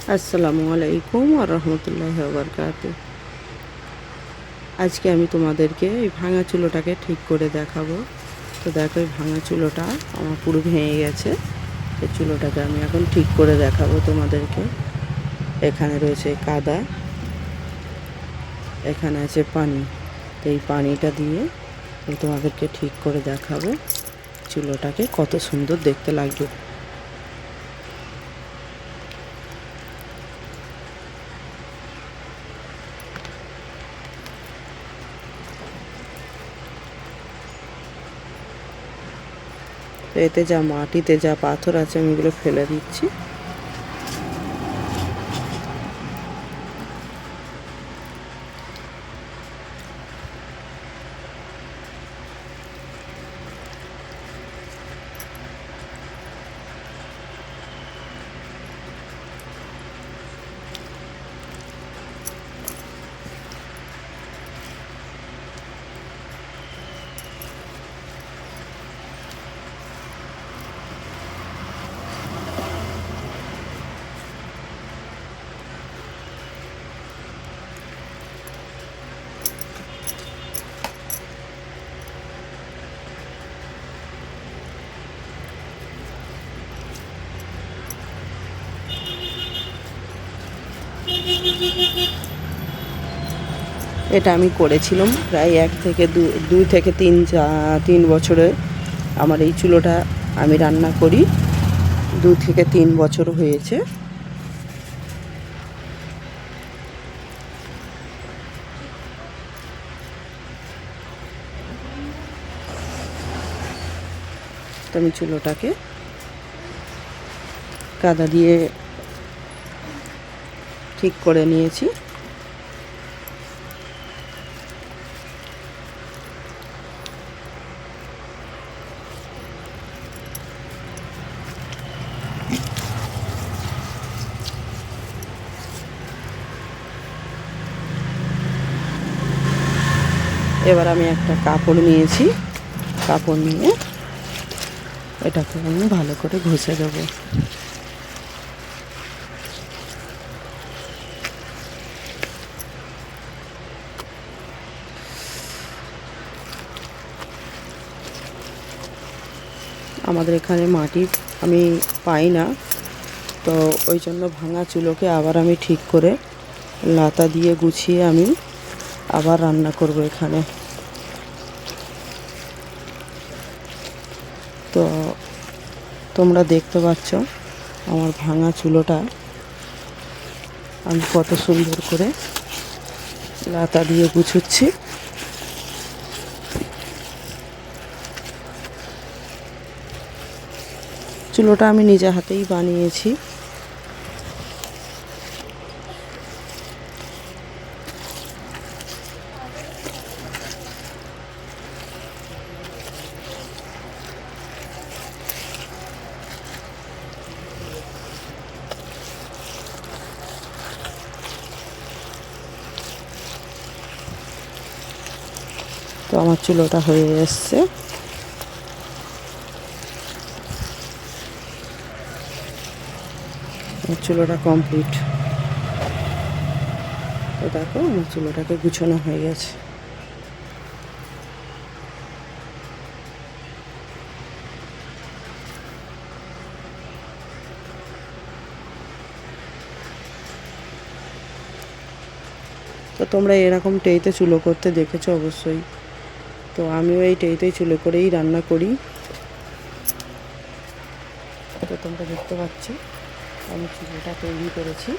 আসসালামু আলাইকুম ওয়া রাহমাতুল্লাহি ওয়া বারাকাতুহু। আজকে আমি তোমাদেরকে এই ভাঙা চুলোটাকে ঠিক করে দেখাবো। তো দেখো, এই ভাঙা চুলোটা আমার পুরো ভেঙে গেছে। এই চুলোটাকে আমি এখন ঠিক করে দেখাবো তোমাদেরকে। এখানে রয়েছে কাদা, এখানে আছে পানি। তো এই পানিটা দিয়ে আমি তোমাদেরকে ঠিক করে দেখাবো চুলোটাকে কত সুন্দর দেখতে লাগবে। এতে যা মাটিতে যা পাথর আছে আমি এগুলো ফেলে দিচ্ছি। এটা আমি করেছিলাম প্রায় 1 থেকে 2 থেকে 3 বছরে। আমার এই চুলোটা আমি রান্না করি 2 থেকে 3 বছর হয়েছে। তো আমি চুলোটাকে কাদা দিয়ে ঠিক করে নিয়েছি। এবার আমি একটা কাপড় নিয়েছি, কাপড় নিয়ে এটাকে আমি ভালো করে ঘষে দেবো। আমাদের এখানে মাটি আমি পাই না, তো ওই জন্য ভাঙা চুলোকে আবার আমি ঠিক করে লাতা দিয়ে গুছিয়ে আমি আবার রান্না করব এখানে। তো তোমরা দেখতে পাচ্ছ আমার ভাঙা চুলোটা আমি কত সুন্দর করে লাতা দিয়ে গুছুচ্ছি। চুলোটা আমি নিজে হাতেই বানিয়েছি। তো আমার চুলোটা হয়ে এসছে। চুলোটা কমপ্লিট। তো দেখো, আমার চুলোটাকে গুছানো হয়ে গেছে। তো তোমরা এরকম টেইতে চুলো করতে দেখেছো অবশ্যই। তো আমিও এই টেইতেই চুলো করেই রান্না করি। তো তোমরা দেখতে পাচ্ছ আমি চুলোটা তৈরি করেছি।